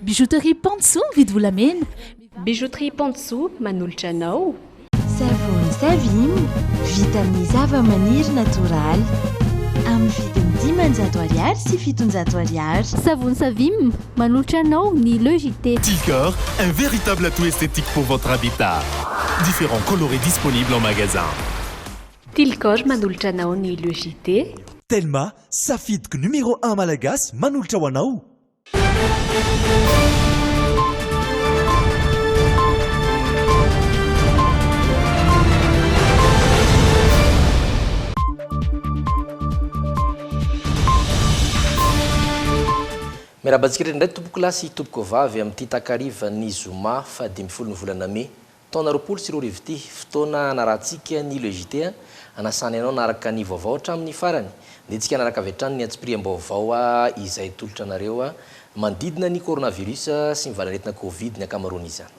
Bijouterie Pantso mividy volamena. Bijouterie Pantso manolotra anao. Savony Savim vita amin'ny zava-maniry natoraly amin'ny vidiny 500 ariary sy 700 ariary. Savony Savim manolotra anao ny Logité. Tilcor, un véritable atout esthétique pour votre habitat. Différents colorés disponibles en magasin. Tilcor manolotra anao ny Logité. Telma, safidiko numéro 1 malagasy manolotra ho anao. Miarabantsika indray tompoko lasy tompoko vavy amin'ity takariva ny zoma fa 20 ny volana Mai taona 2024 fotoana anarantsika ny Logité anasana ianao naraka ny vaovao hatramin'ny farany dia tsika naraka avy hatrany ny antsim-piriam-baovao izay tolotra anareo mandidina ny coronavirus sy ny valaretina Covid ny akamaroany izany.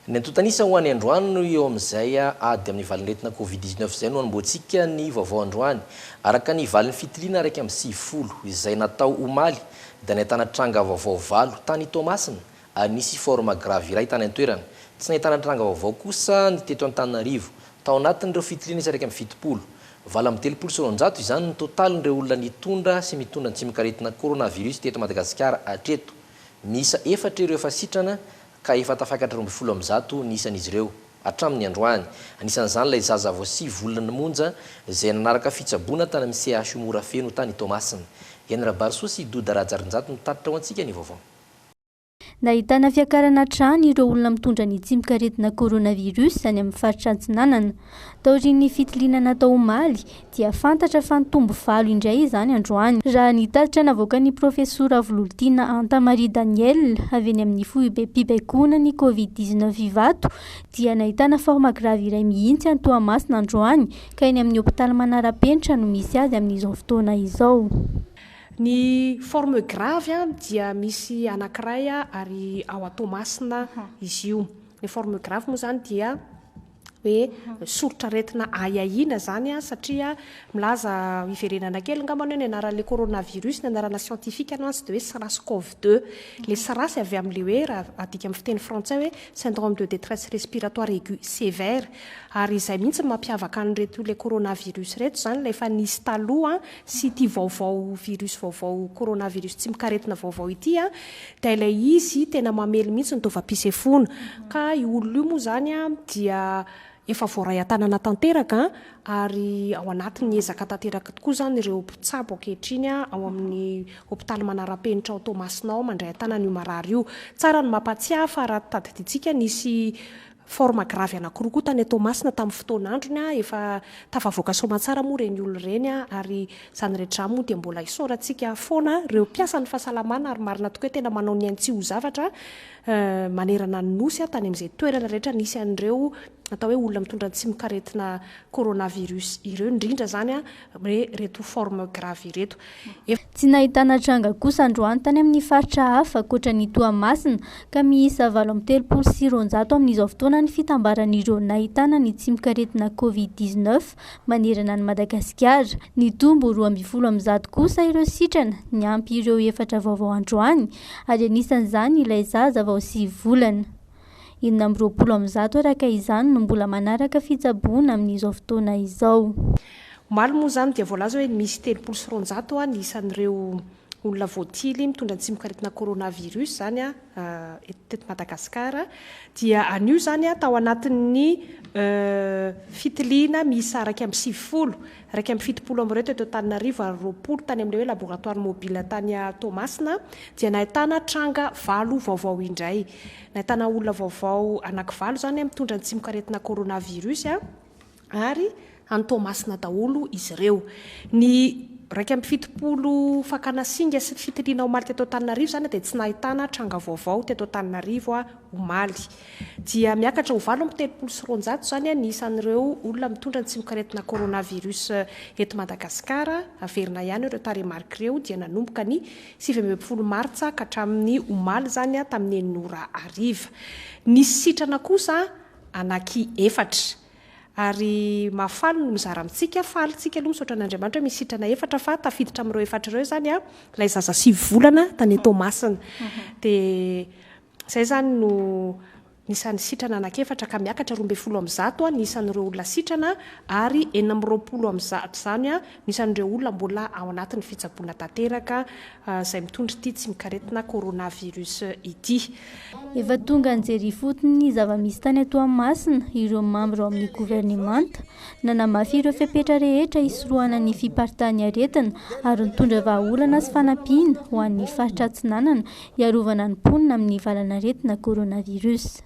Ny antotanisa ho any androany eo amin'izay ady amin'ny valaretina Covid-19 izay no anomboantsika ny vaovao androany araka ny valin'ny fitiliana araiky amin'ny 90 izay natao omaly dia nahitana tranga vaovao 7 tany Tomasina ary nisy forme grave iray tany an-toerana. Tsy nahitana tranga vaovao kosa ny teto Antananarivo tao anatin'ireo fitiliana izy araiky amin'ny 70. Vala amin'ny 300 izany ny totalin'ireo olona nitondra sy mitondra ny tsy mikaretina coronavirus teto Madagasikara hatreto. Misa 4 ireo efa sitrana ka efa tafakatra 20 nisan'izy ireo hatramin'ny androany. Anisan'izany ilay zaza vao 6 volana monja izay nanaraka fitsaboana tany amin'ny CH Morafeno tany Tomasina. Henra Barsoa Doda Rajarinjato mitaritra ho antsika ny vaovao. Nahitana fiakarana trano ireo olona mitondra ny tsy mikaretina coronavirus any amin'ny faritra Antsinanana. Taorian'ny fitiliana natao omaly dia fantatra fa nitombo 7 indray izany androany. Raha nitatitra navoaka ny profesora Volontina Anta-Marie Daniel avy eny amin'ny fibaikoana ny Covid-19 ivato dia nahitana forme grave iray mihitsy any Toamasina androany ka eny amin'ny hôpitaly Manarapenitra no misy azy amin'izao fotoana izao. Ny forme grave dia misy anankiray ary ao Tomasina izy io. Ny forme grave moa zany dia hoe soritra retina ayaina zany satria milaza iverenana kely ngambany ny anaran'le coronavirus ny anarana scientifique ananjy dia hoe SARS-CoV-2. Le SARS avy amin'le hoe raha adika amin'ny fiteny frantsay hoe syndrome de détresse respiratoire aiguë sévère ary izay mihitsy mampiavaka an'ireto le coronavirus reto zany efa nisy taloha sy ity vaovao virus vaovao coronavirus tsy mikaretina vaovao ity dia ilay izy tena mamely mihitsy ny tovam-pisefona ka io olona io moa zany dia efa voaray an-tanana tanteraka ary ao anatin'ny ezaka tanteraka tokoa zany ireo mpitsabo ankehitriny ao amin'ny hôpitaly Manarapenitra ao Tomasina ao mandray an-tanana io marary io. Tsara ny mampatsiahy fa raha tadiditsika nisy forme grave anankiroa koa tany Tomasina tamin'ny fotoan'androny efa tafavoaka soamantsara moa reny olona reny ary zany rehetra moa dia mbola isaorantsika foana ireo mpiasa ny fahasalamana ary marina tokoa tena manao ny antsy ho zavatra manerana ny nosy tany amin'izay toerana rehetra nisy an'ireo atao hoe olona mitondra tsy mikaretina coronavirus ireo indrindra zany hoe reto forme grave ireto. Tsy nahitana tranga kosa androany tany amin'ny faritra hafa ankoatra ny Toamasina ka miisa 7 amin'izao fotoana ny fitambaran'ireo nahitana ny tsy mikaretina Covid-19 manerana ny Madagasikara. Ny tombo 12 kosa ireo sitrana ny ampy ireo 4 vaovao androany ary anisan'izany ilay zaza vao 6 volana. 20 araka izany no mbola manaraka fitsaboana amin'izao fotoana izao. Omaly moa zany dia voalaza hoe misy 300 ny isan'ireo olona voatily mitondra tsy mikaretina coronavirus zany teto Madagasikara dia anio zany tao anatin'ny fitiliana misy araiky amin'ny 70 araiky amin'ny 70 amin'ireo teto Antananarivo ary 20 tany amin'ilay hoe laboratoire mobile tany Tomasina dia nahitana tranga 7 vaovao indray. Nahitana olona vaovao anaky 7 zany mitondra tsy mikaretina coronavirus ary any Tomasina daholo izy ireo. Ny raiky amin'ny 70 fakana singa sy fitiliana omaly teto Antananarivo zany dia tsy nahitana tranga vaovao teto Antananarivo omaly. Dia miakatra ho valo amin'ny 300 zany ny isan'ireo olona mitondra tsy mikaretina coronavirus eto Madagasikara averina ihany ireo taremarika ireo dia nanomboka ny 17 martsa ka hatramin'ny omaly zany tamin'ny 9 ariva. Nisy sitrana kosa anaky 4 ary mafaly no mizara amintsika falyntsika aloha misaotra an'andriamanitra hoe misy sitrana efatra fa tafiditra amin'ireo efatra ireo zany a ilay zaza 7 volana tany Tomasina dia izay zany no nisan'ny sitrana anankiefatra ka miakatra 12 amby zato a nisan'ireo olona sitrana ary 920 amby zato zany a nisan'ireo olona mbola ao anatin'ny fitsaboana tanteraka izay mitondra ity tsy mikaretina coronavirus ity. Efa tonga nijery fotony zava-misy tany Toamasina ireo mambra ao amin'ny gouvernemanta nanamafy ireo fepetra rehetra isorohana ny fiparitahan'ny aretina ary nitondra vahaolana sy fanampiana ho an'ny faritra Atsinanana iarovana ny mponina amin'ny valana aretina coronavirus.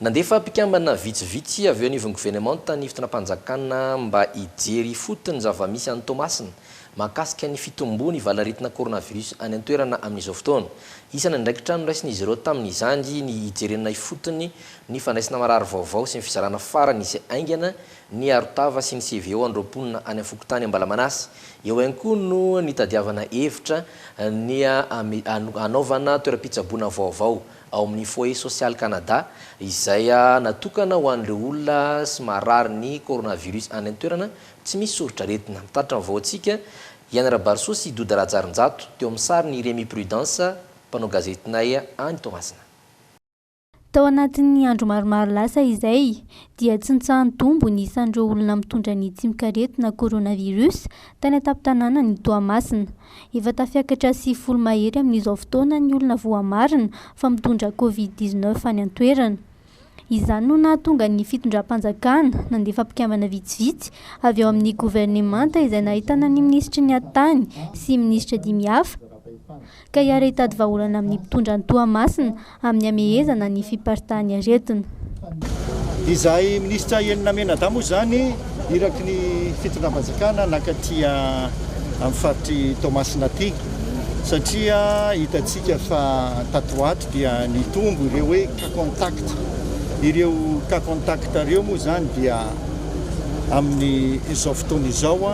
Nandefa mpikambana vitsivitsy avy eo anivon'ny gouvernemanta ny fotoanam-panjakana mba hijery fotony zava-misy any Tomasina mahakasika ny fitombony valanaretina coronavirus any an-toerana amin'izao fotoana. Isana ndraiky trano raisin'izy ireo tamin'izany ny hijerena fotony ny fandraisana marary vaovao sy ny fizarana farany izay aingana ny arotava sy ny CVO androm-ponina any Fokotany Ambalamanasy. Eo ihany koa no nitadiavana hevitra ny anaovana toeram-pitsaboana vaovao ao amin'ny Foyer Social Canada izay natokana ho an'ireo olona sy marary ny coronavirus any an-toerana tsy misy soritra aretina. Mitaritra ny vaoantsika Yanara Barso sy Doda Rajarinjato teo amin'ny sary ny Rémi Prudence mpanao gazetinay any Tomasina. Tao anatin'ny andro maromaro lasa izay dia tsy nitsahan'ny tombo ny isan'ireo olona mitondra ny tsimikaretina coronavirus tany an-tampon-tanàna ny Toamasina. Efa tafiakatra 10 mahery amin'izao fotoana ny olona voamarina fa mitondra COVID-19 any an-toerana. Izany no nahatonga ny fitondram-panjakana nandefa mpikambana vitsivitsy avy ao amin'ny gouvernemanta izay nahitana ny minisitry ny antany sy minisitra dimy hafa ka hiara hitady vahaolana amin'ny mpitondra ny Toamasina amin'ny hamehezana ny fiparitahan'ny aretina. Izahay minisitra Enina Menada moa zany iraky ny fitondram-panjakana nakatia amin'ny faritry Tomasina aty satria hitantsika fa tatoato dia nitombo ireo hoe cas contact. Ireo cas contact ireo moa zany dia amin'ny izao fotoana izao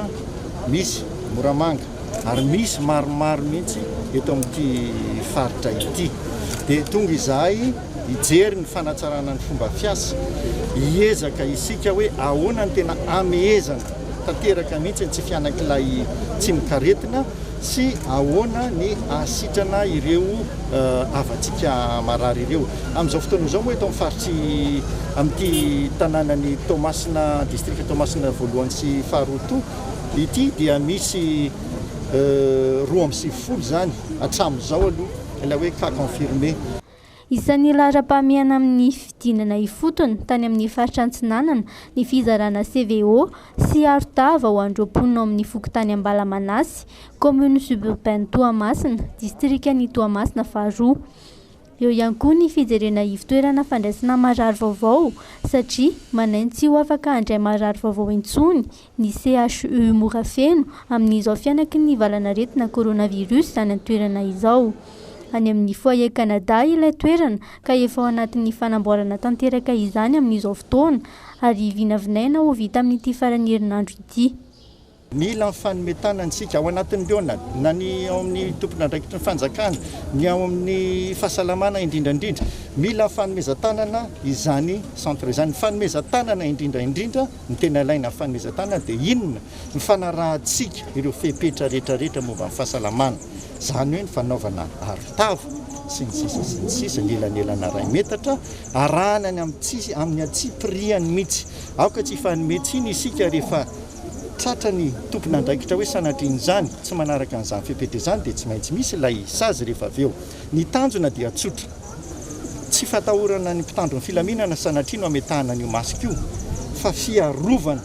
misy Moramanga ary misy maromaro mihitsy eto amin'ity faritra ity. Dia tonga izahay hijery ny fanatsarana ny fomba fiasa, hiezaka isika hoe ahoana ny tena amehezana tanteraka mihitsy tsy fianakilay tsimikaretina sy ahoana ny asitrana ireo avantsika marary ireo. Amin'izao fotoana izao moa eto amin'ny faritry amin'ity tanànany Tomasina, district Tomasina voalohany sy faharoa ity dia misy 2 zany hatramin'izao aloha ilay hoe cas confirmé. Isan'ny lara-pahamiana amin'ny fidinana ifotony tany amin'ny faritra Antsinanana ny fizarana CVO sy arotava ho androm-ponina amin'ny Fokotany Ambalamanasy, commune suburbaine Toamasina, district ny Toamasina faharoa. Eo ihany koa ny fijerena ivon-toerana fandraisana marary vaovao satria manainy tsy ho afaka handray marary vaovao intsony ny CHU Morafeno amin'izao fianaky ny valana aretina coronavirus any an-toerana izao. Any amin'ny Foyer Canada ilay toerana ka efa ao anatin'ny fanamboarana tanteraka izany amin'izao fotoana ary vinavinaina ho vita amin'ity farany herinandro ity. Mila fanometana antsika ao anatin'ireo na ny ao amin'ny tompona andraikitry ny fanjakana, ny ao amin'ny fahasalamana indrindrandrindra. Mila fanomezan-tanana izany centre izany. Fanomezan-tanana indrindraindrindra ny tena ilaina fanomezan-tanana dia inona? Ny fanarahantsika ireo fepetra rehetrarehetra momba amin'ny fahasalamana. Zany hoe ny fanaovana arotavo sy ny sisa lelanelana 2 metatra arahana amin'ny atsipiriany mihitsy. Aoka tsy fanometsiny isika rehefa tratrany tompona andraikitra hoe sanatrin' izany tsy manaraka an'izany fepetra izany dia tsy maintsy misy ilay sazy rehefa avy eo. Ny tanjona dia tsotra, tsy fatahorana ny mpitandro ny filaminana sanatrino ametahana an'io masika io fa fiarovana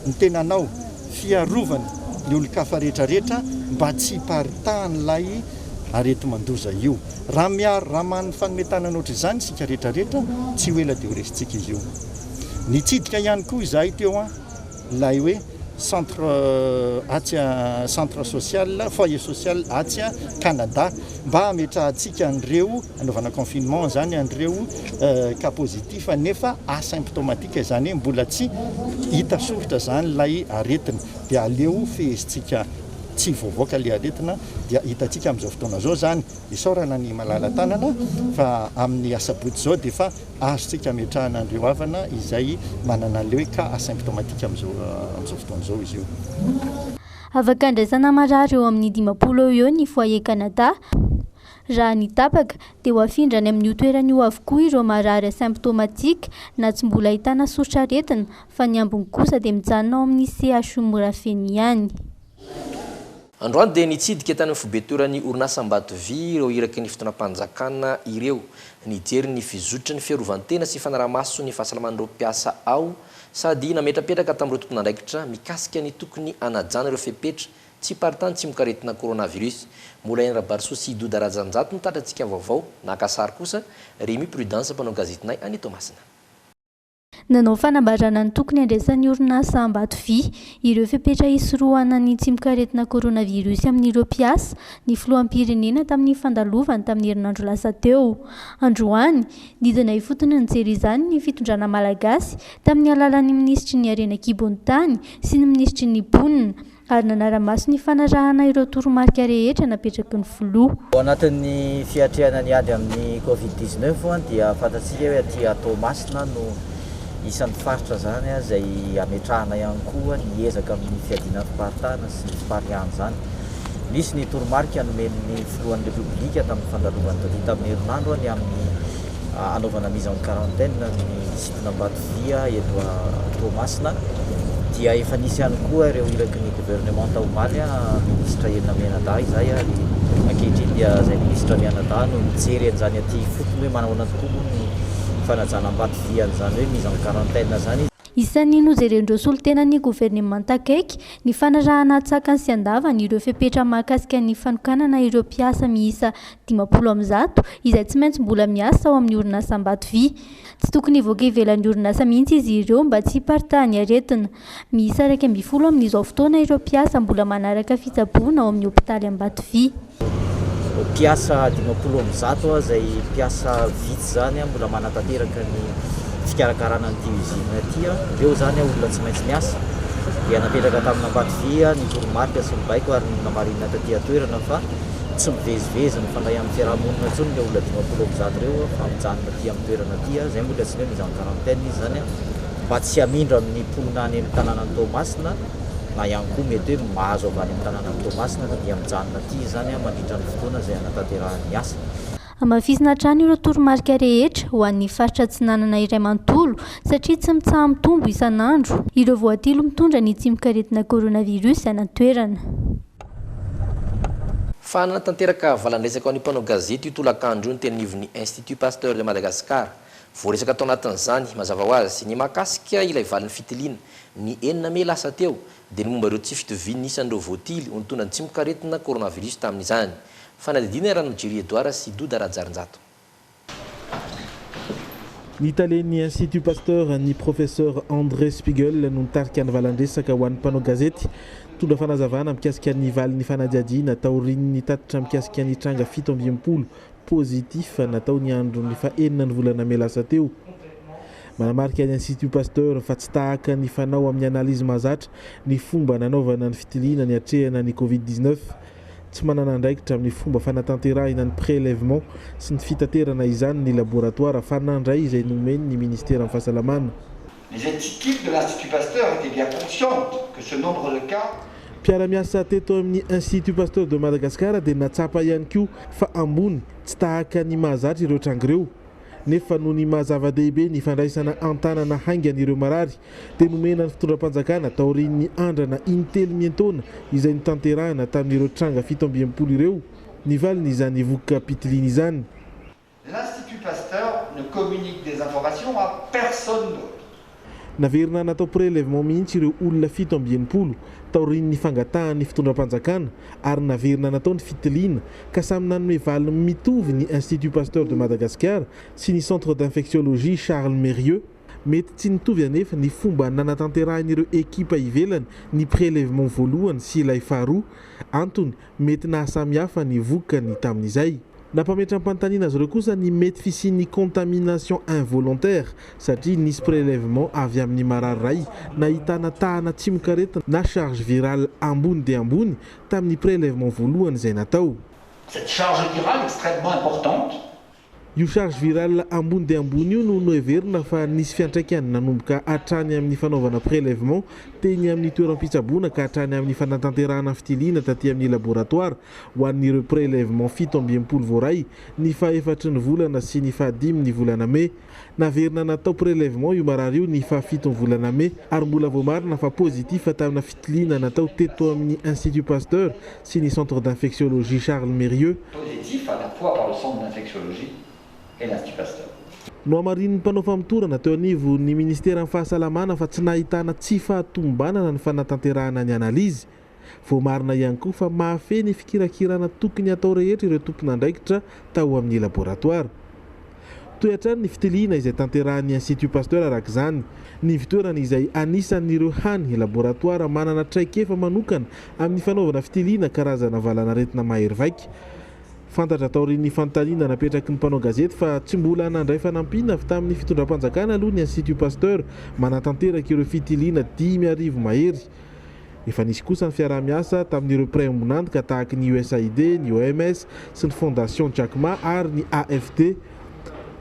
ny tenanao, fiarovana ny olon-kafa rehetrarehetra mba tsy paritahan'ilay areti-mandoza io. Raha miaro raha man'ny fanometana noatra izany sika rehetrarehetra tsy ho ela dia ho resintsika izy io. Nitsidika ihany koa izahay teo ilay hoe centre social, foyer social Atsia Canada mba ametrahantsika an'ireo anaovana confinement zany an'ireo cas positif nefa asymptomatika izany hoe mbola tsy hita soritra zany lay aretina dia aleo fehezintsika tsy voavoaka le aretina dia hitantsika amin'izao fotoana zao zany isaorana ny malala tanana fa amin'ny asabotsy zao dia fa azontsika metrahana an'ireo havana izay manana le hoe cas asymptomatique amin'izao fotoana zao izy io. Afaka andraisana marary eo amin'ny 10 eo ny foyer Canada. Raha ny tapaka dia ho afindrany amin'ny toerana io avokoa ireo marary asymptomatika na tsy mbola ahitana soritra-retina fa ny ambiny kosa dia mijanona ao amin'ny CHU Morafeny ihany. Androany dia nitsidika tany amin'ny fibetoran'ny orinasa Ambatovy ireo iraky ny fotoanam-panjakana ireo nijery ny fizotra ny fiarovan-tena sy fanaraha-maso ny fahasalaman'ireo mpiasa ao sady nametrapetraka tamin'ireo tompon'andraikitra mikasika ny tokony anajana ireo fepetra tsy paritany tsy mikaretina coronavirus. Mola eny Rabarsoa Doda Rajanjato no tatrantsika vaovao nakasary kosa Rémi Prudence mpanao gazetinay any Tomasina. Nanao fanambarana ny tokony andraisan'ny orinasa Ambatovy ireo fepetra hisorohana ny tsy mikaretina coronavirus amin'ireo mpiasa ny filoham-pirenena tamin'ny fandalovany tamin'ny herinandro lasa teo. Androany didina ifotony nijery izany ny fitondrana malagasy tamin'ny alalan'ny ministry ny Harena Kibontany sy ny ministry ny Ponina ary nanara-maso ny fanarahana ireo toromarika rehetra napetraky ny filoha. Ao anatin'ny fiatrehana ny ady amin'ny Covid-19 dia fantatsika hoe aty Tomasina no isan'ny faritra zany izay ametrahana ihany koa ny ezaka amin'ny fiadina fiparitana sy ny fipariahana zany. Misy ny toromarika nomen'ny filohan'ny Repoblika tamin'ny fandalovany tamin'ny herinandro ny amin'ny anaovana mise en quarantaine ny sitina Ambatovy eto Tomasina. Dia efa nisy ihany koa ireo iraky ny gouvernement taomaly ministra Enina Menada izay ary ankehitriny dia izay ministra Menada no mijery an'izany aty fotony hoe manao tokoa ny fanajana Ambatovy an'izany hoe mise en quarantaine zany. Isan'ny nojerendreo solotenan'ny gouvernement akaiky ny fanarahana tsakany sy andavany ireo fepetra mahakasika ny fanokanana ireo mpiasa miisa 50 izay tsy maintsy mbola miasa ao amin'ny orinasa Ambatovy. Tsy tokony hivoaka ivelan'ny orinasa mihitsy izy ireo mba tsy hiparitahany aretina. Miisa 12 amin'izao fotoana ireo mpiasa mbola manaraka fitsaboana ao amin'ny hopitaly Ambatovy. Mpiasa 50 izay mpiasa vitsy zany mbola manatanteraka ny fikarakarana ny usine aty ireo zany olona tsy maintsy miasa dia napetraka tamin'ny Ambatovy ny toromarika sy ny baiko ary namarinina taty atoerana fa tsy mivezivezy ny fandray amin'ny fiarahamonina intsony ny olona 50 ireo fa mijanona aty amin'ny toerana aty zay mbola tsy hoe mise en quarantaine izy zany mba tsy hamindra amin'ny mponina any amin'ny tanànan'ny Tomasina na ihany koa mety hoe mahazo avy any amin'ny tanànan'ny Tomasina dia mijanona aty zany mandritra ny fotoana izay anatanterahany asa. Amafisina hatrany ireo toromarika rehetra ho an'ny faritra tsy nanana iray manontolo satria tsy mitsaha mitombo isan'andro ireo voatilo mitondra ny tsy mikaretina coronavirus ana-toerana. Fa nanatanteraka valan-dresaka ao ny mpanao gazety io tolakandro ny tenivon'ny Institut Pasteur de Madagascar. Voaresaka tao anatin'izany mazava ho azy ny mahakasika ilay valin'ny fitiliana ny 9 Mey lasa teo dia ny momba ireo tsy fitoviany isan'ireo voatily ho nitondra ny tsy mikaretina coronavirus tamin'izany. Fanadidina rano Jiri Edouard sy Doda Rajanjato. Ny talen'ny Institut Pasteur ny professeur André Spiegel no nitarika ny valan-dresaka ho an'ny mpanao gazety tondra fanazavana mikasika ny valin'ny fanadiadiana taorian'ny tatitra mikasika ny tranga 17 positif natao ny andro ny fahenina ny volana Mey lasa teo. Manamarika ny Institut Pasteur fa tsy tahaka ny fanao amin'ny analizy mahazatra ny fomba nanaovana ny fitiliana ny hatrehana ny Covid-19 tsy manana andraikitra amin'ny fomba fanatanterahina ny prélèvement sy ny fitaterana izany ny laboratoire fanandray izay nomeny ny ministère amin'ny fahasalamana. Les équipes de l'Institut Pasteur étaient bien conscientes que ce nombre de cas mpiara-miasa teto amin'ny Institut Pasteur de Madagascar dia natsapa ihany koa fa ambony tsy tahaka ny mahazatra ireo trangireo nefa no ny mahazava-dehibe ny fandraisana antanana haingan'ireo marary dia nomena ny fitondram-panjakana taorian'ny andrana intelo mientona izay nitanterahana tamin'ireo tranga 17 ireo nivaliny izany voka pitiliana izany. L'Institut Pasteur ne communique des informations à personne d'autre. Naverina natao prélèvement mihitsy ireo olona 17 taorian'ny fangatahan'ny fitondram-panjakana ary naverina natao ny fitiliana ka samy nanome valiny mitovy ny Institut Pasteur de Madagascar sy ny centre d'infectiologie Charles Mérieux mety tsy nitovy anefa ny fomba nanatanterahany ireo ekipa ivelany ny prélèvement voalohany sy ilay faharoa antony mety nahasamihafa ny vokany tamin'izay. Nampametra am-panontaniana azy ireo kosa ny mety fisian'ny contamination involontaire satria nisy prélèvement avy amin'ny marary ray nahitana tahana tsy mikaretina na charge virale ambony dia ambony tamin'ny prélèvement voalohany izay natao. Cette charge virale extrêmement importante. Io charge virale ambony dia ambony io no noheverina fa nisy fiantraikany nanomboka hatrany amin'ny fanaovana prélèvement teny amin'ny toeram-pitsaboana ka hatrany amin'ny fanatanterahana fitiliana taty amin'ny laboratoire ho an'ireo prélèvement 7 voaray ny fa 4 volana sy ny fa 5 volana Mai. Naverina natao prélèvement io marary io ny fa 7 volana Mai ary mbola voamarina fa positif tamina fitiliana natao teto amin'ny Institut Pasteur sy ny centre d'infectiologie Charles Mérieux. Positif à la fois par le centre d'infectiologie et l'Institut Pasteur. No amarin'ny mpanao famotorana teo anivo ny ministera amin'ny fahasalamana fa tsy nahitana tsy fahatombanana ny fanatanterahana ny analizy. Voamarina ihany koa fa mahafeny fikirakirana tokony atao rehetra ireo tompon'andraikitra tao amin'ny laboratoire. Toetrany ny fitiliana izay tanterahan'ny Institut Pasteur arak'izany ny fitoerana izay anisan'ireo hany laboratoire manana traikefa manokana amin'ny fanaovana fitiliana karazana valanaretina mahery vaika. Fantatra taorian'ny fanontaniana napetraky ny mpanao gazety fa tsy mbola nandray fanampina tamin'ny fitondram-panjakana aloha ny Institut Pasteur manatanteraka ireo fitiliana 5,000 mahery. Efa nisy kosa ny fiarah-miasa tamin'ireo pré-ombonantoka tahaka ny USAID, ny OMS sy ny Fondation Jack Ma ary ny AFD.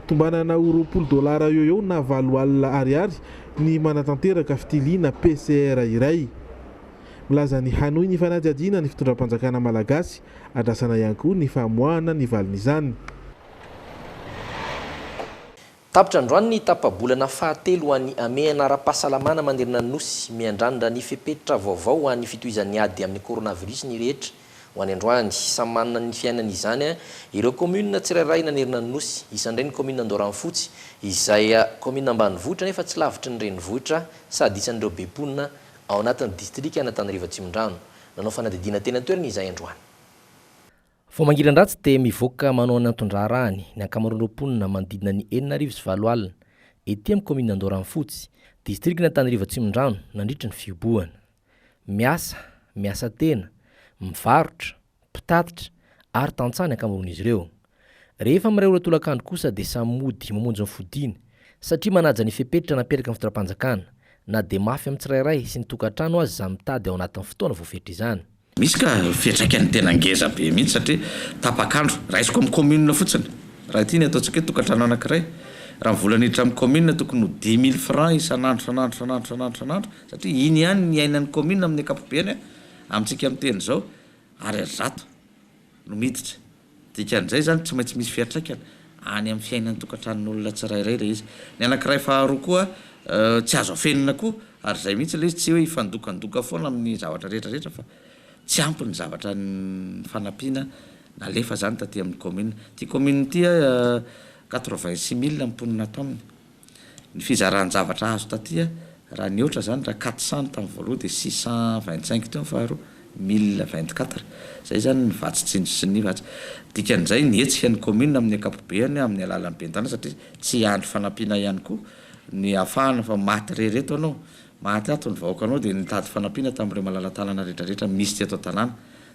Tombanana $20 eo na $20 ny manatanteraka fitiliana PCR iray. Milaza ny Hanoy ny fanadihadiana ny fitondram-panjakana malagasy adrasana ihany koa ny famoahana ny valin'izany. Tapitra androany ny tapabolana fahatelo ho an'ny amehana ara-pahasalamana manerina ny nosy miandranindra ny fepetra vaovao ho an'ny fitohizan'ny ady amin'ny coronavirus ny rehetra ho any androany samy manana ny fiainana izany ireo commune tsirairay nanerina ny nosy isandray ny commune Andoranfotsy izay commune ambanivohitra nefa tsy lavitry ny renivohitra sady isan'ireo beponina ao anatin'ny distrika Antananarivo Atsimondrano. Nanao fanadidina tena toerana izay androany. Fomangiran-dratsy dia mivoaka manao ny antondrarahany ny ankamaroan'ireo mponina manodidina ny 7,9 alina ety amin'ny commune Andoranfotsy distrikna Antananarivo Atsimondrano nandritra ny fiboahana. Miasa tena, mivarotra, mpitatitra ary tantsany ankamaroan'izy ireo. Rehefa miray ora tolakandro kosa dia samy mody mamonjy ny fodiana satria manaja ny fepetra naperaka amin'ny fitondram-panjakana na dia mafy amin'ny tsirairay sy ny tokantrano azy izany mitady ao anatin'ny fotoana voafetra izany. Misy ka fiantraikany tena ngeza be mihitsy satria tapakandro raisiko amin'ny commune fotsiny raha ity ny ataontsika hoe tokantrano anankiray raha mivolaniditra amin'ny commune tokony ho 10,000 francs isanandro satria iny ihany ny ainan'ny commune amin'ny ankapobeny amintsika amin'ny teny izao ary zato no miditra dikan'izay zany tsy maintsy misy fiantraikany any amin'ny fiainan'ny tokantranon'olona tsirairay le izy. Ny anankiray faharoa koa tsy azo afenina koa ary zay mihitsy le izy tsy hoe ifandokandoka foana amin'ny zavatra rehetrarehetra fa tsy ampy ny zavatra ny fanampiana nalefa zany taty amin'ny commune. Ty commune ty 86,000 mponina ato aminy. Ny fizarany zavatra azo taty raha ny oatra zany raha 400 tamin'ny voaloha dia 625 teo ny faharoa 1024 zay zany ny vatsitsinjo sy ny vatsy. Dikan'izay nietsika ny commune amin'ny ankapobeny amin'ny alalan'ny bentana satria tsy andro fanampiana ihany koa ny afahana fa maty rehereto anao maty ato ny vahoaka anao dia nitady fanampiana tamin'ireo malalatalana rehetrarehetra misy ty ato tanàna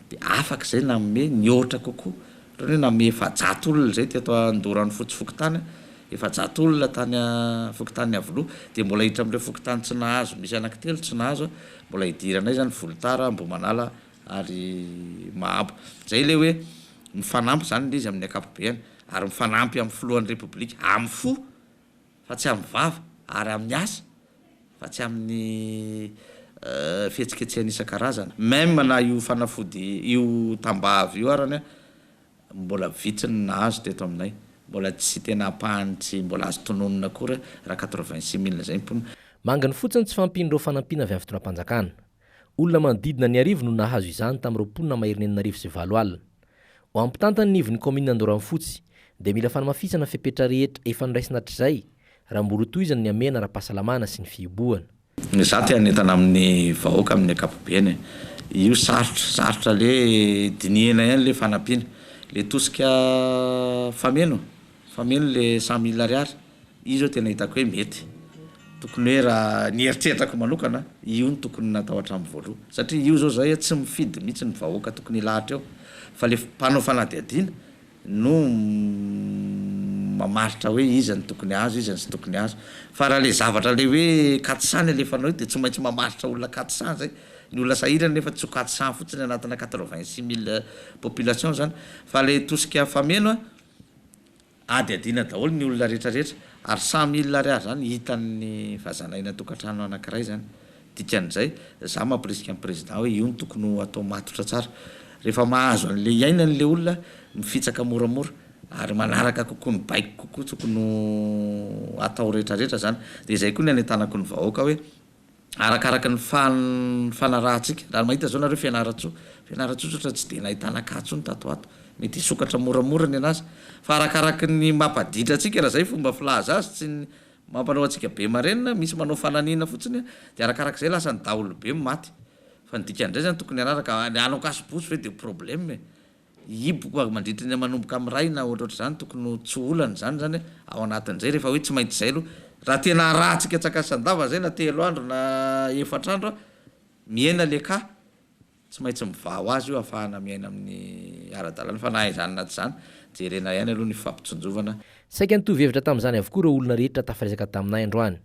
dia afaka izay nanome nioatra kokoa ohatrany hoe nanome efa-jato olona zay ty ato Andoran'ny Fotsy Fokotany efa-jato olona tany Fokotany Avoloha dia mbola hiditra amin'ireo Fokotany tsy nahazo misy anankitelo tsy nahazo mbola hidiranay zany Volotara, Ambohimanala ary Mahabo. Zay le hoe mifanampy zany le izy amin'ny ankapobeny ary mifanampy amin'ny filohan'ny Repoblika amin'ny fo fa tsy amin'ny vava ary amin'ny asa fa tsy amin'ny fihetsiketsehana isan-karazana. Même na io fanafody io tambavy io arany mbola vitsiny nahazo teto aminay mbola tsy tena apahany tsy mbola azo tononona koa raha 86,000 zay mponina. Mangany fotsiny tsy fampin'ireo fanampiana avy amin'ny fitondram-panjakana. Olona manodidina ny arivo no nahazo izany tamin'ireo mponina mahery ny 9,9 alina. Ho ampitantany nivon'ny commune Andoranfotsy dia mila fanamafisana fepetra rehetra efa noraisina hatr'izay raha mbola tohizany ny amena ara-pahasalamana sy ny fiboahana. Za ty anentana amin'ny vahoaka amin'ny ankapobeny io sarotra le dinihana ihany le fanampiana le tosika fameno le 100,000 ariary izy tena hitako hoe mety tokony hoe raha ny eritreritrako manokana io ny tokony natao hatramin'ny voaloha satria io zao zay tsy mifidy mihitsy ny vahoaka tokony lahatra eo fa le mpanao fanadihadiana no mamaritra hoe izany tokony azo izany sy tokony azo fa raha le zavatra le hoe katsany alefanao de tsy maintsy mamaritra olona katsany zay ny olona sahirany nefa tsy ho katsany fotsiny anatina 86 000 population zany fa le tosika fameno ady adina daholo ny olona rehetrarehetra ary 100 000 ariary zany hitan'ny fahazanaina tokantrano anankiray zany dikan'izay za mampirisika amin'ny président hoe io ny tokony atao matotra tsara rehefa mahazo an'le iainan'le olona mifitsaka moramora ary manaraka kokoa ny baiko kokoa tokony atao rehetrarehetra zany de zay koa ny anentanako ny vahoaka hoe arakaraka ny fanarahantsika raha mahita zao nareo fianaratsotra tsy de nahitana katsony tatoato mety hisokatra moramora ny anazy fa arakaraka ny mampaditra atsika raha zay fomba filaza azy tsy mampanao atsika be marenina misy manao fananina fotsiny de arakaraka zay lasa ny daholo be maty fa ny dikan'izay zany tokony anaraka anao kasobotsy hoe de problème iboka mandritra ny manomboka amiray na ohatroatra zany tokony tsy olana zany ao anatin'izay rehefa hoe tsy maintsy zay aloha raha tena rahatsika tsakasandava zay na 3 andro na 4 andro miaina le ka tsy maintsy mivao azy io ahafahana miaina amin'ny ara-dalàna fa na izany naty zany jerena ihany aloha ny fampitsonjovana saika nitovy hevitra tamin'izany avokoa ireo olona rehetra tafaresaka taminay androany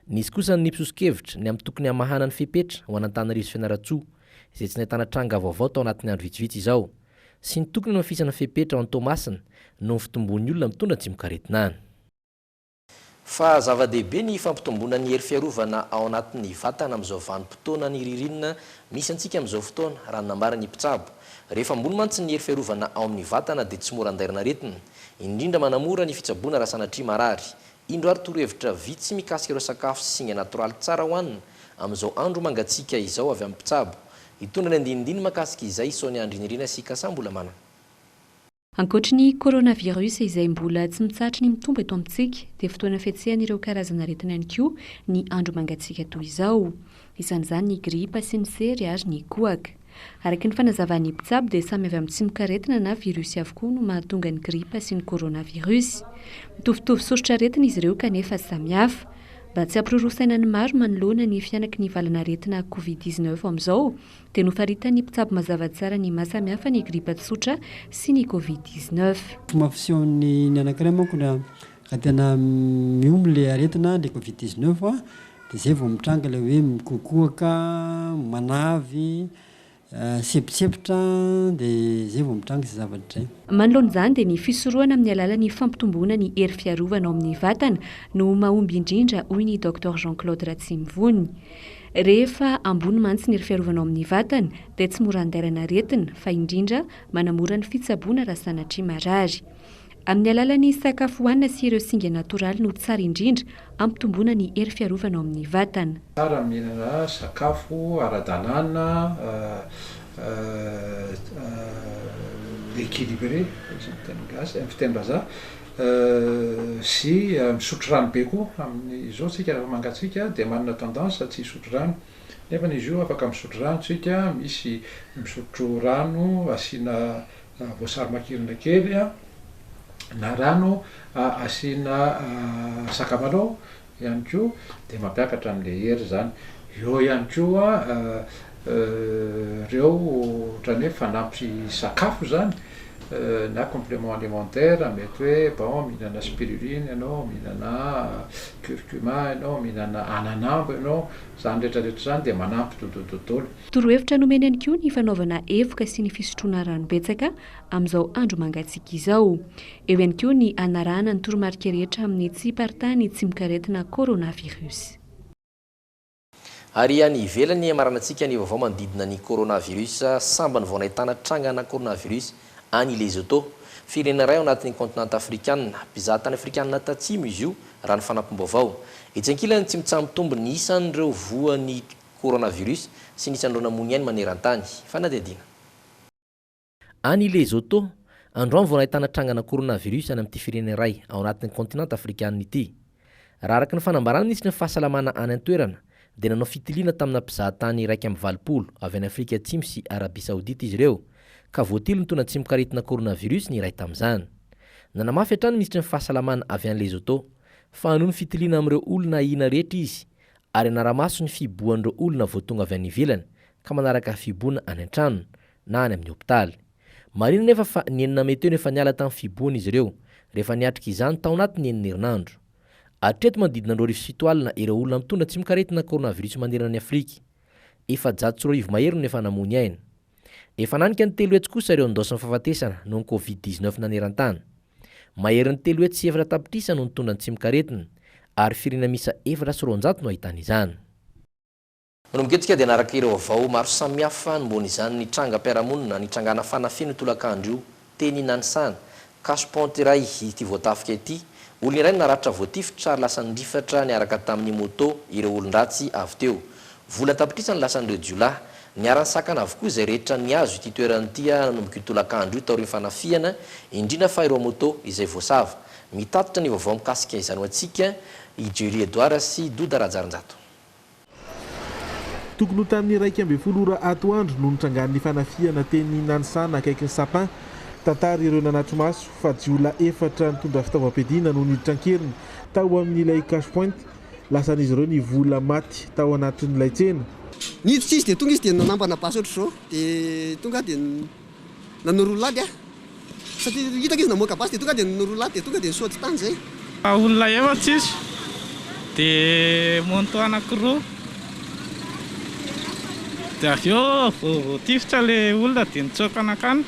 nisy kosa ny mpisosokevitra ny amin'ny tokony hamahana ny fepetra ho an'Antananarivo sy Fianarantsoa izay tsy nahitana tranga vaovao tao anatin'ny andro vitsivitsy izao sy ny tokony mafisana fepetra ao an-Tomasina no ny fitombon'ny olona mitondra tsimokaretinany fa zava-dehibe ny fampitomboana ny hery fiarovana ao anatin'ny vatana amin'izao vanim-potoana ny ririnina misy antsika amin'izao fotoana raha nambarany mpitsabo rehefa ambony mantsy ny hery fiarovana ao amin'ny vatana dia tsy mora andairana aretina indrindra manamora ny fitsaboana raha sanatria marary indroary torohevitra vitsy mikasika ireo sakafo sy singa natoraly tsara hoanina amin'izao andro mangatsika izao avy amin'ny mpitsabo hitondra ny andinindiny makasika izay Sonia Andrinirina sy Kasambola mana ankoatra ny coronavirus izay mbola tsy mitsatry ny mitombo eto amintsika dia fotoana fietsehan'ireo karazana aretina ihany koa ny andro mangatsika toy izao isan'izany ny gripa sy ny sery ary ny goaka araky ny fanazavan'ny mpitsabo dia samy avy amin'ny tsimokaretina na virusy avokoa no mahatonga ny gripa sy ny coronavirus mitovitovy soritra aretina izy ireo kanefa samihafa mba tsy hampirorosaina ny maro manoloana ny fianaky ny valana aretina covid-19 amin'izao dia nofaritan'ny mpitsabo mazava tsara ny mahasamihafa ny gripa tsotra sy ny covid-19 fomba fisehoan'ny anankiray manko na tena miomy le aretina le covid-19 dia zay vao mitranga le hoe mikokoaka manavy sepitsepitra dia zay vao mitranga sy zavatra zay manoloan'izany dia ny fisorohana amin'ny alalan'ny fampitomboana ny hery fiarovana ao amin'ny vatana no mahomby indrindra hoy ny Dr Jean-Claude Ratsimivony rehefa ambony mantsy ny hery fiarovana ao amin'ny vatana dia tsy mora andairana aretina fa indrindra manamora ny fitsaboana raha sanatria marary amin'ny alalan'ny sakafo hohanina sy ireo singa natoraly no tsara indrindra ampitomboana ny hery fiarovana ao amin'ny vatana tsara mihinana sakafo ara-dalàna équilibré amin'ny fiteny-bazaha sy misotro rano be koa amin'izao tsika rehefa mangatsika dia manana tendance tsy hisotro rano nefa izy io afaka misotro rano tsika misy misotro rano asiana voasary makirana kely na rano asiana sakamalao ihany koa dia mampiakatra amin'le hery zany eo ihany koa reo ohatrany hoe fanampy sakafo zany na complément alimentaire mety hoe bon mihinana spiruline ianao mihinana curcuma ianao mihinana ananambo ianao zany rehetrarehetra zany dia manampy tontolo torohevitra nomeny ihany koa ny fanaovana evoka sy ny fisotroana ranobetsaka amin'izao andro mangatsika izao eo ihany koa ny anarahana ny toromarika rehetra amin'ny tsy partany tsimokaretina coronavirus ary any ivelany amaranantsika ny vaovao manodidina ny coronavirus sambany vao nahitana trangana coronavirus any Lesotho firenena iray ao anatin'ny continent africaine mpizahatany afrikanina tatsimo izy io raha ny fanampim-baovao etsy ankilany tsy mitsambitombo ny isan'ireo voan'ny coronavirus sy ny isan'ireo namony ihany maneran-tany fanadihadiana any Lesotho androany vao nahitana trangana coronavirus any amin'ity firenena iray ao anatin'ny continent africaine ity raha araka ny fanambarana ministry ny fahasalamana any an-toerana dia nanao fitiliana tamina mpizahatany 1.20 avy any Afrika Atsimo sy Arabia Saodita izy ireo ka voatilo nitondra tsimokaretina coronavirus ny iray tamin'izany nanamafy hatrany ministry ny fahasalamana avy any Lesotho fa hanohy ny fitiliana amin'ireo olona ina rehetra izy ary anaramaso ny fiboan'ireo olona voatonga avy any ivelany ka manaraka fiboana any an-trano na any amin'ny hopitaly marina nefa fa nienina meteo nefa niala tamin'ny fiboana izy ireo rehefa niatrika izany tao anaty ny enina herinandro. Hatreto manodidina 200 ireo olona mitondra tsy mikaretina coronavirus manerana ny Afrika. Efa 104 mahery nefa namony aina. Efa nanika ny 3 hetsy kosa ireo ndosiny fahafatesana noho ny Covid-19 naneran-tany. Mahery ny 3 hetsy sy 4 tapitrisa no nitondra ny tsy mikaretina ary firena misa 400 no ahitana izany. Nomiketsika dia naraka ireo avao maro samihafa nombony izany ny tranga mpiaramonina ny trangana fanafiny tolakandro io teny nanisana Cash-Point iray ity voatafika ity. Olona iray naratra voatifitra ary lasa nirifatra niaraka tamin'ny moto ireo olon-dratsy avy teo. Vola tapitrisa ny lasa nireo jiolahy niarany sakana avokoa izay rehetra ny azo ity toerany nomboky tolakandro io taorian'ny fanafiana indrindra fa ireo moto izay voasava. Mitatitra ny vaovao mikasika izany ho antsika Ijery Edouard sy Doda Rajarinjato. Tokony ho tamin'ny 1 ora atoandro no nitrangan'ny fanafiana teny Nanisana akaiky ny Sapin. Tantara ireo nanatromaso fa jiolahy 4 nitondra fitaovam-piadiana no niditran-keriny tao amin'ilay Cash-Point. Lasan'izy ireo ny vola maty tao anatin'ilay tsena. Niditra izy dia tonga izy dia nanambana basy ohatr' izao dia tonga dia nanorolady satria hitako izy namoaka basy dia tonga dia nanorolady dia tonga dia nisaoty tany zay. Olona efatra izy dia moto anankiroa dia avy eo voatifitra ilay olona dia nitsoaka anakany.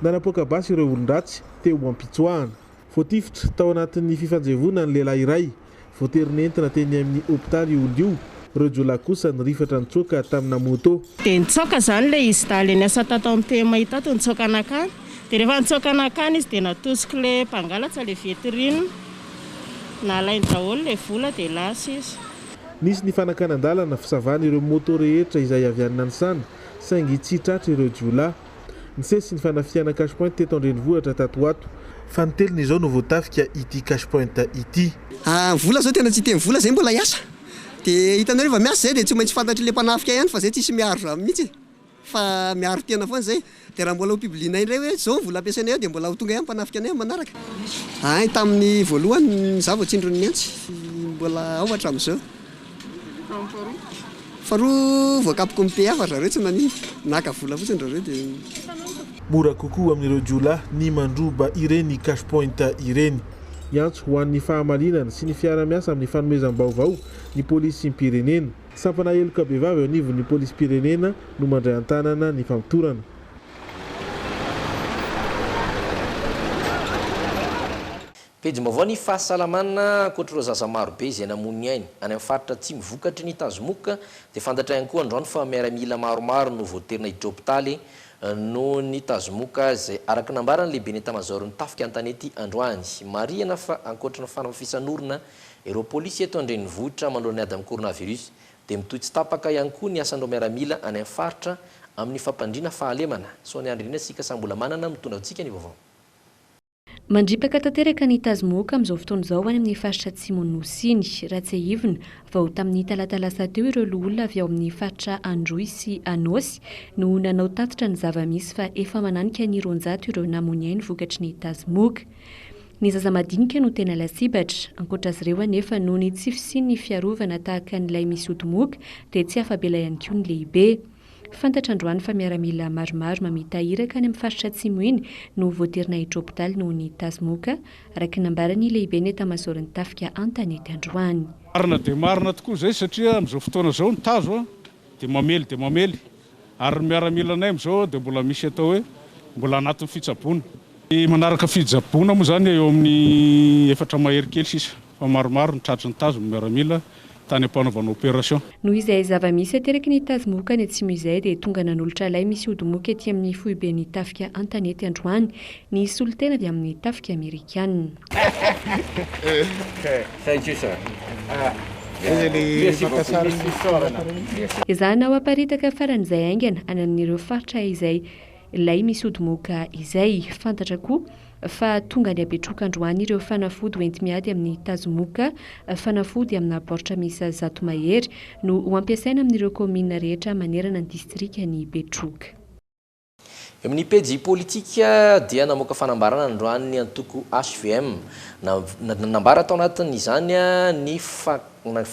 Nanapoaka basy ireo olon-dratsy teo ampitsoahana. Voatifitra tao anatin'ny fifanjevona ny lehilahy iray. Voaterinentina teny amin'ny hôpitaly io olona io. Ireo jiolahy kosa nirifatra nitsoaka tamina moto. Dia nitsoaka izany ilay izy daly niasa tato amin'ny tema hitato nitsoaka anakany. Dia rehefa nitsoaka anakany izy dia natosika ilay mpangalatsa ilay veterina. Nalainy daholo ilay vola dia lasa izy. Nisy ny fanakanan-dalana fisavana ireo moto rehetra izay avy any Nanisana saingy tsy tratra ireo jiolahy. Nisesy ny fanafiana Cash-Point teto Andrenivohitra tato ato. Fa ny telony izao no voatafika ity Cash-Point ity. Vola zao tena tsy teny vola zay mbola hiasa. Dia hitanao rehefa miasa zay dia tsy maintsy fantatry ilay mpanafika ihany fa zay tsisy miaro mihitsy. Fa miaro tena foana zay. Dia raha mbola ho pibliana indray hoe zao vola ampiasaina eo dia mbola ho tonga ihany mpanafika anay manaraka. Tamin'ny voalohany za voatsindrony antsy mbola ao hatramin'izao. Faharoa voakapoko mpe hafa zareo tsy nanino naka vola fotsiny zareo dia mora kokoa amin'ireo jiolahy ny mandroba ireny Cash-Point ireny. Miantso ho an'ny fahamalinana sy ny fiara-miasa amin'ny fanomezam-baovao ny polisy pirenena. Sampana heloka behivavy ao anivon'ny polisy pirenena no mandray an-tanana ny famitorana. Pejy mavao ny fahasalamana ankoatr'ireo zaza marobe izay namony ainy any amin'ny faritra tsy mivokatry ny Tazomoka dia fantatra ihany koa androany fa miaramila maromaro no voaterina hiditra hôpitaly no ny Tazomoka izay araka nambarany lehibe ny etamajoro nitafika an-tanety androany. Marihana fa ankoatra ny fanafisan'orona ireo polisy eto Andrenivohitra mandroany ady amin'ny coronavirus dia mitohy tsy tapaka ihany koa ny asandreo miaramila any amin'ny faritra amin'ny fampandriana fahalemana. So ny andrina sika sambola manana mitondra antsika ny vaovao. Mandripaka tanteraka ny Tazomoka amin'izao fotoana izao any amin'ny faritra Tsimonosiny Ratsehivina vao tamin'ny talata lasa teo ireo olona avy ao amin'ny faritra Androy sy Anosy no nanao tatitra ny zava-misy fa efa mananika ny 200 ireo namony ainy vokatry ny Tazomoka. Ny zaza madinika no tena lasibatra, ankoatra azy ireo anefa noho ny tsy fisian'ny fiarovana tahaka n'ilay misy odi-moka dia tsy afabela ihany koa ny lehibe. Fantatra androany fa miaramila maromaro mamita iraka any amin'ny faritra Atsimo iny no voaterina hiditra hôpitaly noho ny Tazomoka araka nambarany lehibe ny etamajoro nitafika an-tanety androany. Marina dia marina tokoa izay satria amin'izao fotoana izao ny tazo dia mamely ary miaramila anay amin'izao dia mbola misy atao hoe mbola anatin'ny fitsaboana. Manaraka fitsaboana moa zany eo amin'ny 4 mahery kely sisa fa maromaro ny tratry ny tazo miaramila tany ampanaovana opération. Noho izay zava-misy ateraky ny Tazomoka ny Atsimo izay dia tonga nanolotra lay misy odi-moka ety amin'ny foibe ny tafika an-tanety androany ny solitena avy amin'ny tafika Amerikana. Izany ao aparitaka faran'izay aingana any amin'ireo faritra izay lay misy odi-moka izay. Fantatra koa fa tonga ny apetroka androany ireo fanafody hoenty miady amin'ny Tazomoka, fanafody amina baoritra misy 100 mahery no ho ampiasaina amin'ireo komina rehetra manerana ny distrika ny Betroka. eo amin'ny pejy politika dia namoaka fanambarana androany antoko HVM nambara tao anatin'izany ny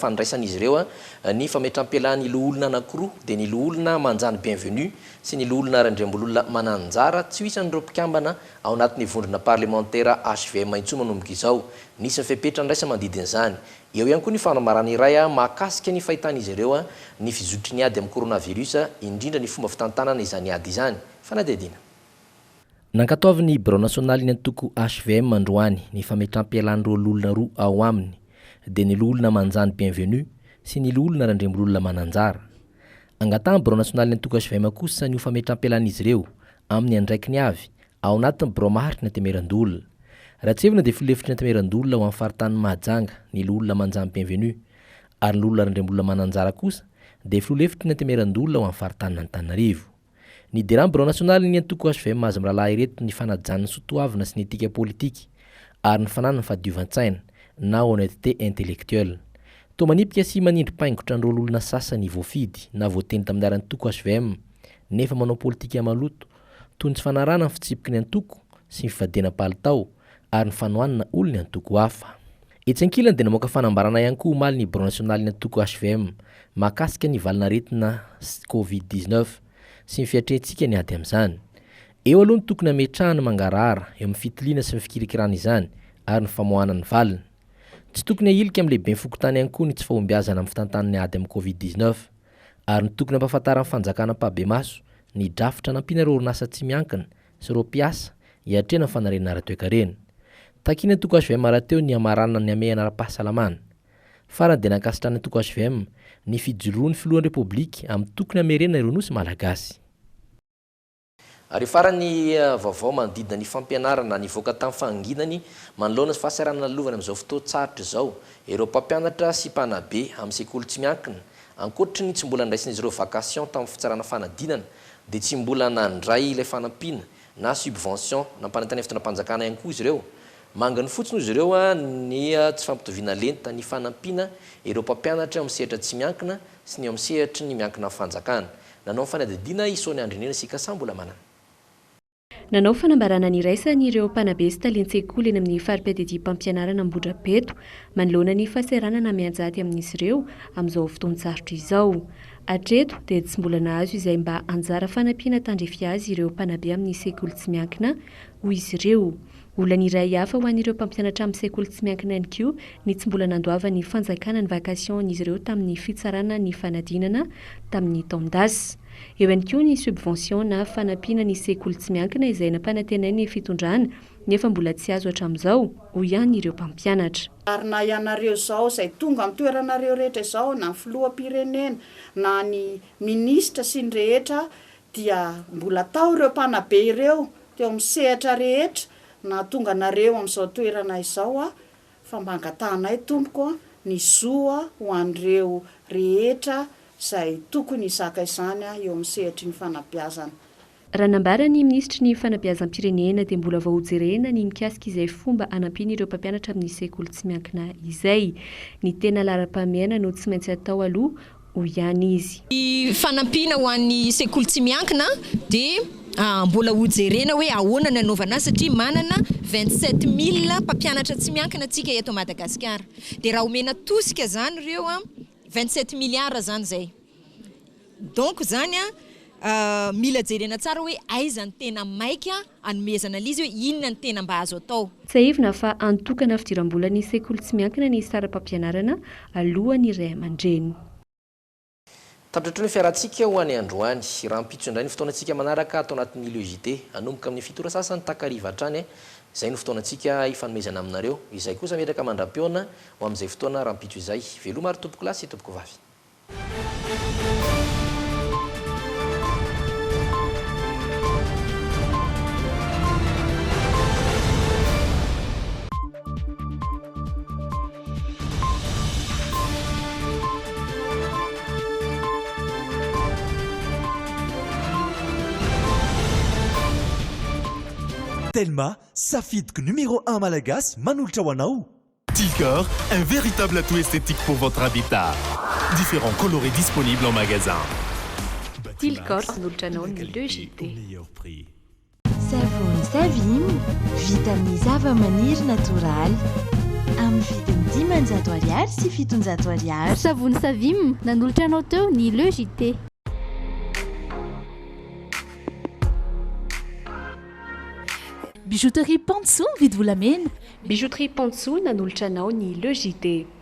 fandraisan'izy ireo ny fametram-pialany loholona anankiroa dia ny loholona manjany bienvenu sy ny loholona randrembololona mananjara tsy ho isan'ireo mpikambana ao anatin'ny vondrona parlementaire HVM intso manomboka izao nisy fepetra ndraisa mandidin'izany eo ihany koa ny fanamarana iray mahakasika ny fahitan'izy ireo ny fizotry ny ady amin'ny coronavirus indrindra ny fomba fitantanana izany ady izany fanadedina nankataovy bureau national ny antoko HVM androany ny fametram-pialan'ireo lolona roa ao aminy dia ny lolona manjany bienvenu sy ny lolona randrembololona mananjara angatany bureau national ny antoko HVM kosa ny fametram-pialan'izy ireo amin'ny andraiky ny avy ao anatin'ny bureau maharitry ny antemerandolona rahatsevina dia filefitry ny antemerandolona ho amin'ny faritany mahajanga ny lolona manjany bienvenu ary ny lolona randrembololona mananjara kosa dia filefitry ny antemerandolona ho amin'ny faritany Antananarivo ny diran bureau national ny antoko HVM azy mirahalahy ireto ny fanajan'ny sotoavina sy ny etika politika ary ny fananany fahadiovantsaina na honnêteté intellectuelle toa manipika sy manindry paingotra an'ireo lolona sasany voafidy na voateny tamin'ny antoko HVM nefa manao politika maloto toy ny tsy fanarana ny fitsipiky ny antoko sy ny fifadiana palitao ary ny fanohanana olo ny antoko hafa etsy ankilany dia namoaka fanambarana ihany koa omaly ny bureau national ny antoko HVM mahakasika ny valina aretina COVID-19 sy ny fiatrentsika ny ady amin'izany eo aloha ny tokony hametrahana mangarahara eo amin'ny fitiliana sy ny fikirikirana izany ary ny famoahana ny valiny tsy tokony ahilika amin'ny lehibe ny fokotany ihany koa ny tsy fahombiazana amin'ny fitantanany ady amin'ny COVID-19 ary ny tokony hampahafantarana fanjakana Pabemaso ny drafitra nampiana ireo orinasa tsy miankina sy ireo mpiasa hiatrena ny fanarenana ara-toekarena takiny antoko HVM rahateo ny hamarana ny amehana ara-pahasalamana farany dia nankasitrany antoko HVM ny fijoroan'ny filohan'ny repoblika amin'ny tokony hamerena ireo nosy malagasy ary farany vaovao manodidina ny fampianarana nivoaka tamin'ny fanginany manoloana sy fahasaranana lovany amin'izao fotoan-tsarotra izao ireo mpampianatra sy mpanabe amin'ny sekoly tsy miankina ankoatry ny tsy mbola ndraisin'izy ireo vacation tamin'ny fitsarana fanadinana dia tsy mbola nandray ilay fanampiana na subvention nampanentany fotoanam-panjakana ihany koa izy ireo mangany fotsiny izy ireo ny tsy fampitoviana lenta ny fanampiana ireo mpampianatra amin'ny sehatra tsy miankina sy ny amin'ny sehatra ny miankina amin'ny fanjakana nanao fanadidina isony andrinena sika sambola manana nanao fanambarana ny raisany ireo mpanabe sy talentsekoly eny amin'ny faripedia mpampianarana Ambodrapeto manoloana ny fahasaranana mianjady amin'izy ireo amin'izao fotoan-tsarotra izao atreto dia tsy mbola nahazo izay mba anjara fanampiana tandrefy azy ireo mpanabe amin'ny sekoly tsy miankina hoy izy ireo olana iray hafa ho an'ireo mpampianatra amin'ny sekoly tsy miankina ihany koa ny tsy mbola nandoava ny fanjakana ny vakasion izy ireo tamin'ny fitsarana ny fanadinana tamin'ny taondasy eo ihany koa ny subvention na fanampiana ny sekoly tsy miankina izay nampanantenay ny fitondrana nefa mbola tsy azo hatramin'izao hoy ihany ireo mpampianatra ary na ianareo izao izay tonga amin'ny toeranareo rehetra izao na ny filoham-pirenena na ny minisitra sy ny rehetra dia mbola tao ireo mpanabe ireo teo amin'ny sehatra rehetra na tonga nareo amin'izao toerana izao fa mba angatanay tompoko ny zoa ho an'ireo rehetra izay tokony izaka izany eo amin'ny sehatry ny fanabeazana raha nambara ny ministry ny fanabeazam-pirenena dia mbola vao hojerena ny mikasika izay fomba anampiana ireo mpampianatra amin'ny sekoly tsy miankina izay ny tena laram-pahamehana no tsy maintsy atao aloha ho ihany izy ny fanampiana ho an'ny sekoly tsy miankina dia mbola hojerena hoe ahoana ny anaovana satria manana 27 000 mpampianatra tsy miankina atsika eto Madagasikara dia raha omena tosika zany ireo 27 milliards zany zay donc zany mila jerena tsara hoe aiza ny tena maika anomezana lizy hoe inona ny tena mba azo atao tsahivina fa antokana fidiram-bola ny sekoly tsy miankina ny sara-pampianarana alohan'ny ray aman-dreny tapitratro ny fiarantsika ho any androany raha mpitso indray ny fotoanantsika manaraka atao anatin'ny logité anomboka amin'ny fitora sasany takariva hatrany izay no fotoanantsika ifanomezana aminareo izay kosa metraka mandram-peona ho amin'izay fotoana raha mpitso izay veloma ary tompoko lasy tompoko vavy Telma, safidique numéro 1 malagasy manolotra ho anao. Tilcor, un véritable atout esthétique pour votre habitat. Différents colorés disponibles en magasin. Tilcor, manolotra anao ny 2JT. savony savim vita amin'ny zava-maniry natoraly amin'ny vidiny 500 ariary sy 700 ariary. Savony savim nanolotra anao teo ny lejité. Bijouterie Pantsoa mividy volamena. Bijouterie Pantsoa nanolotra anao ny lejité.